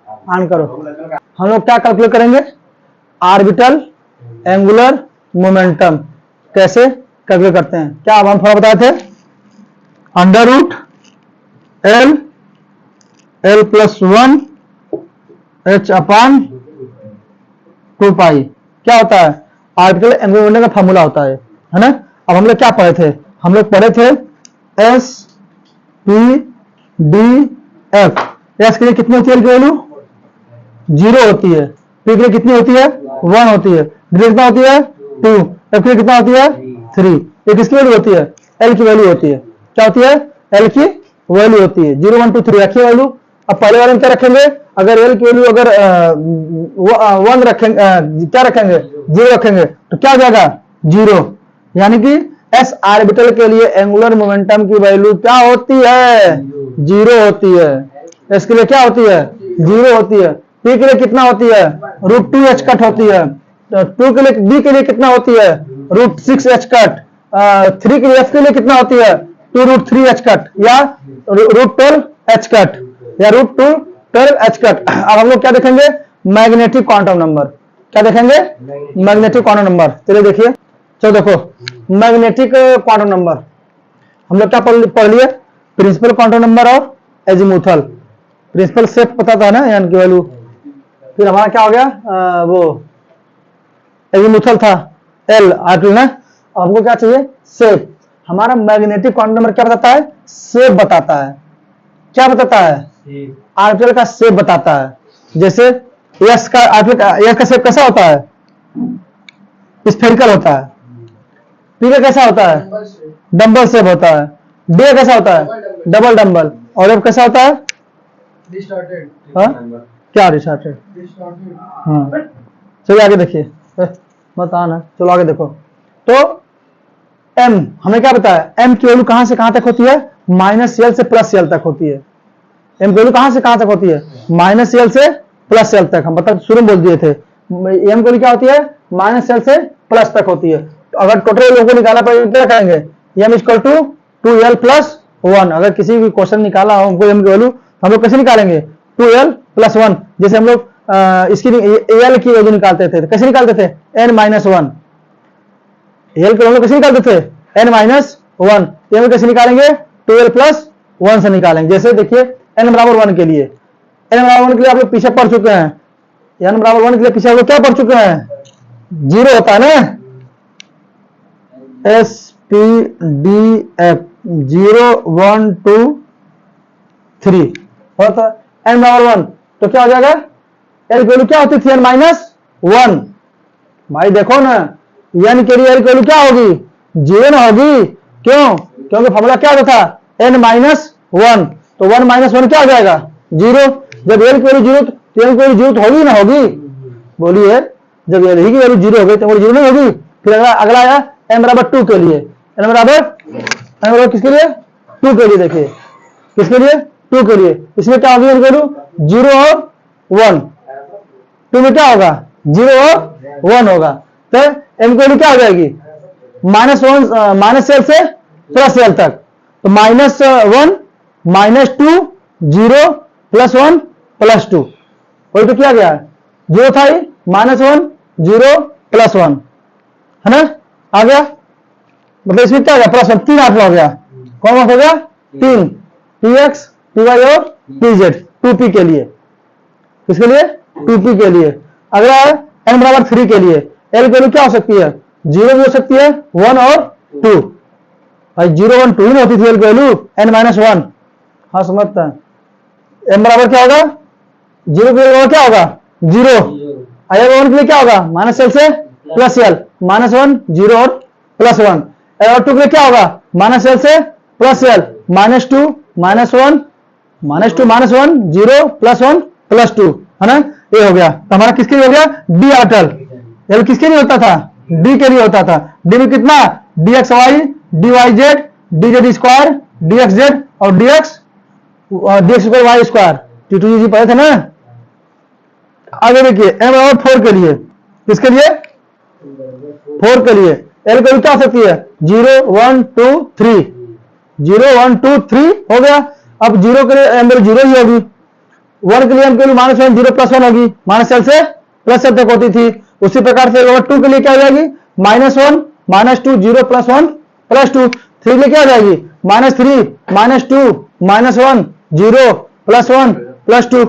On करो। हम लोग क्या कैलकुलेट करेंगे? ऑर्बिटल एंगुलर मोमेंटम कैसे कैलकुलेट करते हैं? क्या अब हम थोड़ा बताए थे? Under root L L plus 1 H upon 2 pi क्या होता है? ऑर्बिटल एंगुलर मोमेंटम का फॉर्मूला होता है ना? अब हम लोग क्या पढ़े थे? हम लोग पढ़े थे S P D F. S के लिए कितनी होती है वैल्यू? 0 होती है। पी के लिए कितनी होती है? 1 होती है। डी कितना होती है? 2। एफ के लिए कितना होती है? 3। ये किसकी वैल्यू होती है? एल की वैल्यू होती है। क्या होती है? एल की वैल्यू होती है। 0 1 2 3 रखिए वैल्यू। अब पहले वाले में क्या रखेंगे? अगर एल की वैल्यू अगर 1 रखेंगे, क्या रखेंगे? 0 रखेंगे तो क्या हो जाएगा? 0। यानी कि एस ऑर्बिटल के लिए एंगुलर मोमेंटम की वैल्यू क्या होती है? 0 होती है। एस के लिए क्या होती है? 0 होती है। पी के लिए कितना होती है? √2 h कट होती है। 2 के लिए डी के लिए कितना होती है? √6 h कट। 3 के लिए एफ के लिए कितना होती है? 2√3 h कट या √12 h कट या √12 h कट। अब हम लोग क्या देखेंगे? Magnetic quantum number. क्या देखेंगे? Magnetic quantum number. चलिए देखिए। चलो देखो मैग्नेटिक क्वांटम नंबर हम लोग क्या पढ़ लिए? प्रिंसिपल क्वांटम नंबर और एजीमुथल। प्रिंसिपल सेफ पता था ना यानी कि वैल्यू। फिर हमारा क्या हो गया? वो एजीमुथल था एल आर्टिकल ना। हमको क्या चाहिए? सेफ। हमारा मैग्नेटिक क्वांटम नंबर क्या बताता है? सेफ बताता है। क्या बताता है? आर्टिकल का सेफ बताता है। जैसे यस का आर्टिकल, यस का सेफ कैसा होता है? स्फेरिकल होता है। पी का कैसा होता है? डंबल शेप होता है। डी कैसा होता है? Double dumbbell. और एफ कैसा होता है? डिस्टॉर्टेड। क्या डिस्टॉर्टेड? हाँ चलिए आगे देखिए। मत आना, चलो आगे देखो। तो एम हमें क्या बताया? एम की वैल्यू कहां से कहां तक होती है? -L से +L तक होती है। एम की वैल्यू कहां से कहां तक होती है? -L से +L तक। हम बता शुरू में बोल दिए थे एम की वैल्यू क्या होती है? -L से प्लस तक होती है। तो अगर टोटल लोगों को निकालना पड़ेगा क्या करेंगे? M equal to 2L + 1। अगर किसी भी क्वेश्चन निकाला हो हमको एम की वैल्यू, हम लोग कैसे निकालेंगे? 2L + 1। जैसे हम लोग इसकी एल की वैल्यू निकालते थे, कैसे निकालते थे? n-1। एल की वैल्यू कैसे निकालते थे? n-1। एम कैसे निकालेंगे? 2L + 1 से निकालेंगे। जैसे देखिए n = 1 के लिए, n = 1 के लिए आप लोग पीछे पढ़ चुके हैं। n = 1 के लिए पीछे आप लोग क्या पढ़ चुके हैं? 0 होता है ना। SPDF 0 1 2 3 होता है। n = 1 तो क्या हो जाएगा? एल की वैल्यू क्या होती थी? n-1। भाई देखो ना, n के लिए एल की वैल्यू क्या होगी? 0 ना होगी। क्यों? क्योंकि फॉर्मूला क्या होता था? n-1। तो 1 - 1 क्या हो जाएगा? 0। जब एल की वैल्यू 0 तो एल की वैल्यू 0 तो होगी ना होगी? बोलिए, जब एल की वैल्यू 0 हो गई तो 0 नहीं होगी। फिर अगला आया n = 2 के लिए। n = किसके लिए? 2 के लिए। देखिए किसके लिए? 2 के लिए। इसमें क्या होगी? एल की वैल्यू 0 और 1। 2 में क्या होगा? 0 और 1 होगा। तो एम की वैल्यू क्या हो जाएगी? -L से +L तक। तो -1 -2 0 +1 +2 वही तो किया गया है। 0 था ही, -1 0 +1 है ना। आ गया मतलब इसमें क्या हो गया? +1 3 आठ हो गया। कौन हो गया? 3 px py और pz 2p के लिए। किसके लिए? 2p के लिए। अगला है n = 3 के लिए। एल की वैल्यू क्या हो सकती है? 0 भी हो सकती है, 1 और 2। भाई 0 1 2 ही होती थी एल की वैल्यू, n-1। हाँ समझता है। m बराबर क्या होगा? 0 के लिए क्या होगा? 0। अगर 1 के लिए क्या होगा? -L से +L। -1 0 और +1। और 2 के लिए क्या होगा? -L से +L -2 -1 -2 -1 0 +1 +2 है ना। ये हो गया। तो हमारा किसके लिए हो गया? D orbital. एल किसके लिए होता था? डी के लिए होता था। डी में कितना? dxy dyz dz² dxz और dx² y²। T2 पढ़े थे ना। आगे देखिए m = 4 के लिए। किसके लिए? 4 के लिए। एल की क्या हो सकती है? 0 1 2 3 0 1 2 3 हो गया। अब 0 के लिए एम 0 ही होगी। 1 के लिए m की वैल्यू -1 0 +1 होगी, -l से +l तक होती थी। उसी प्रकार से ओवर 2 के लिए क्या हो जाएगी, -1 -2 0 +1 +2। 3 के लिए क्या हो जाएगी, -3 -2 -1 0 +1 +2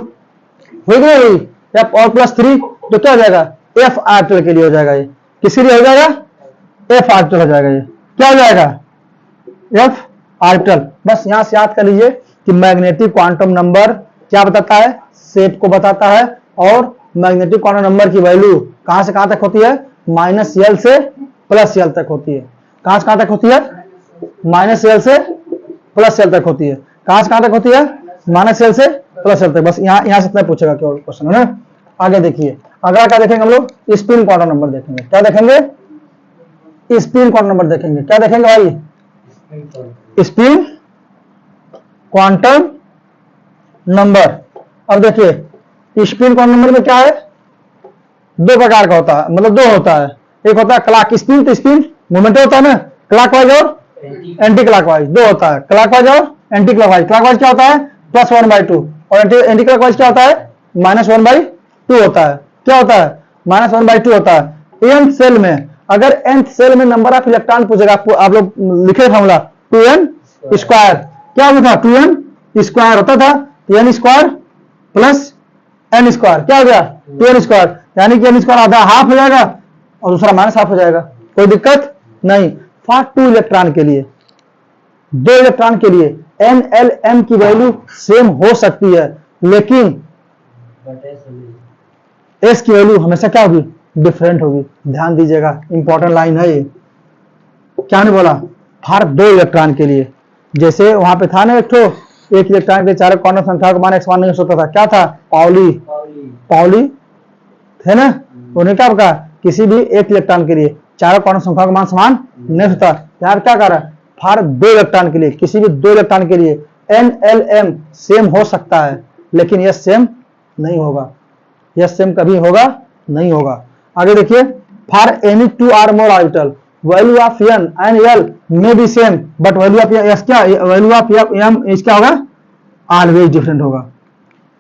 हो गई। f और +3 तो क्या हो जाएगा, f आर्बिटल के लिए हो जाएगा। ये किसके लिए हो जाएगा, f आर्बिटल हो जाएगा। ये क्या हो जाएगा, f आर्बिटल। बस यहां से याद कर लीजिए कि मैग्नेटिक क्वांटम नंबर क्या बताता है, सेट को बताता है। और मैग्नेटिक क्वांटम नंबर की वैल्यू कहां से कहां तक होती है, -l से +l तक होती है। कहां से कहां तक होती है, -l से +l तक होती है। कहां से कहां तक होती है, -l से +l तक। बस यहां से इतना पूछेगा केवल क्वेश्चन है ना। आगे देखिए, अगला क्या देखेंगे हम लोग, स्पिन क्वांटम नंबर देखेंगे। क्या देखेंगे, स्पिन क्वांटम नंबर देखेंगे। क्या देखेंगे भाई, स्पिन क्वांटम नंबर। अब देखिए स्पिन क्वांटम नंबर में क्या है, दो प्रकार का होता है, मतलब दो होता है। एक होता है क्लॉक स्पिन, तो स्पिन मोमेंट होता है ना, क्लॉकवाइज और एंटी क्लॉकवाइज, दो होता है, क्लॉकवाइज और एंटी क्लॉकवाइज। क्लॉकवाइज क्या होता है, +1/2 और एंटी क्लॉकवाइज क्या होता है, -1/2 होता है। क्या होता है, -1/2 होता है। एन सेल में अगर nth सेल में नंबर ऑफ इलेक्ट्रॉन पूछेगा, आपको आप लोग लिखे फॉर्मूला 2n स्क्वायर। क्या होता था, 2n स्क्वायर होता था, n square plus n square. क्या हो गया, 2n स्क्वायर, यानी कि n स्क्वायर आधा हाफ हो जाएगा और दूसरा -हाफ हो जाएगा। कोई दिक्कत नहीं। फॉर 2 इलेक्ट्रॉन के लिए, 2 इलेक्ट्रॉन के लिए nlm की वैल्यू सेम हो सकती है, लेकिन s की वैल्यू हमेशा क्या होगी, डिफरेंट होगी। ध्यान दीजिएगा, इंपॉर्टेंट लाइन है ये। क्या ने बोला, हर 2 इलेक्ट्रॉन के लिए, जैसे वहां पे था ना एक इलेक्ट्रॉन के चारों क्वांटम संख्या का मान एक समान नहीं हो सकता था। क्या था, पाउली थे ना। उन्हें क्या कहा, किसी भी एक इलेक्ट्रॉन के लिए चारों क्वांटम संख्या का मान समान नहीं होता। यहाँ क्या कर रहा है, हर 2 इलेक्ट्रॉन के लिए, किसी भी 2 इलेक्ट्रॉन के लिए nlm सेम हो सकता है, लेकिन यह सेम नहीं होगा। यह सेम कभी होगा नहीं होगा। आगे देखिए, for any 2 or more orbital value of n and l may be same but value of s क्या, वैल्यू ऑफ m इस क्या होगा, ऑलवेज डिफरेंट होगा।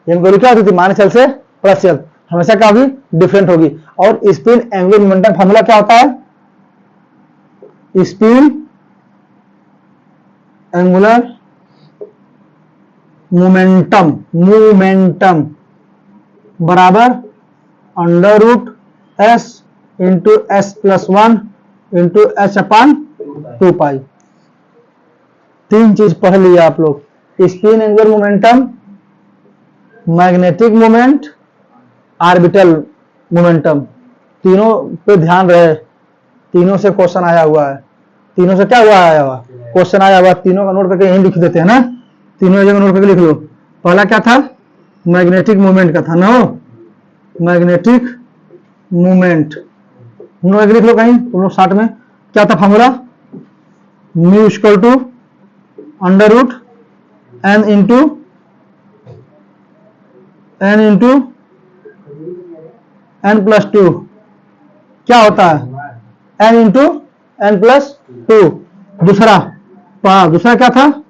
m वैल्यू क्या होती थी, -l से +l, हमेशा क्या होगी, डिफरेंट होगी। और स्पिन एंगुलर मोमेंटम फॉर्मूला क्या होता है, स्पिन एंगुलर मोमेंटम बराबर √s into s+1 into h/2π। 3 चीज पढ़ लिया आप लोग, spin angular momentum, magnetic moment, orbital momentum. तीनों पे ध्यान रहे, तीनों से क्वेश्चन आया हुआ है। तीनों से क्या हुआ, आया हुआ क्वेश्चन आया हुआ। तीनों का नोट करके यहीं लिख देते हैं ना, तीनों जगह नोट करके लिख लो। पहला क्या था, मैग्नेटिक मोमेंट का था ना, मैग्नेटिक मोमेंट लिख लो कहीं तुम लोग साथ में। क्या था formula, mu equal to √n into n+2। क्या होता है, n इंटू n+2। दूसरा क्या था,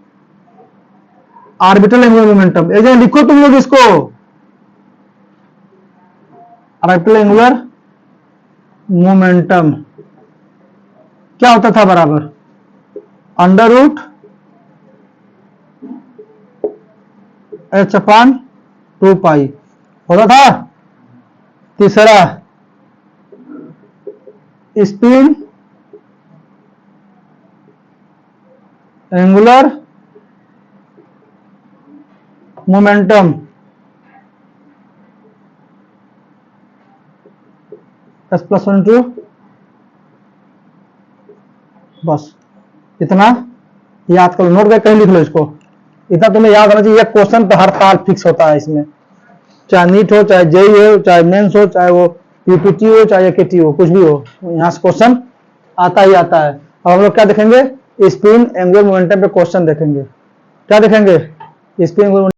ऑर्बिटल एंगुलर मोमेंटम। एक जगह लिखो तुम लोग इसको, ऑर्बिटल एंगुलर मोमेंटम क्या होता था, बराबर √h/2π होता था। तीसरा स्पिन एंगुलर मोमेंटम s+1 बस इतना याद करो, नोट करके कहीं लिख लो इसको। इतना तुम्हें याद होना चाहिए, क्वेश्चन तो हर साल फिक्स होता है इसमें, चाहे नीट हो, चाहे जेई हो, चाहे मेंस हो, चाहे वो पीपीटी हो, चाहे केटी हो, कुछ भी हो, यहाँ से क्वेश्चन आता ही आता है। अब हम लोग क्या देखेंगे, स्पिन एंगुलर मोमेंटम पे क्वेश्चन देखेंगे। क्या देखेंगे, स्पिन एंगुलर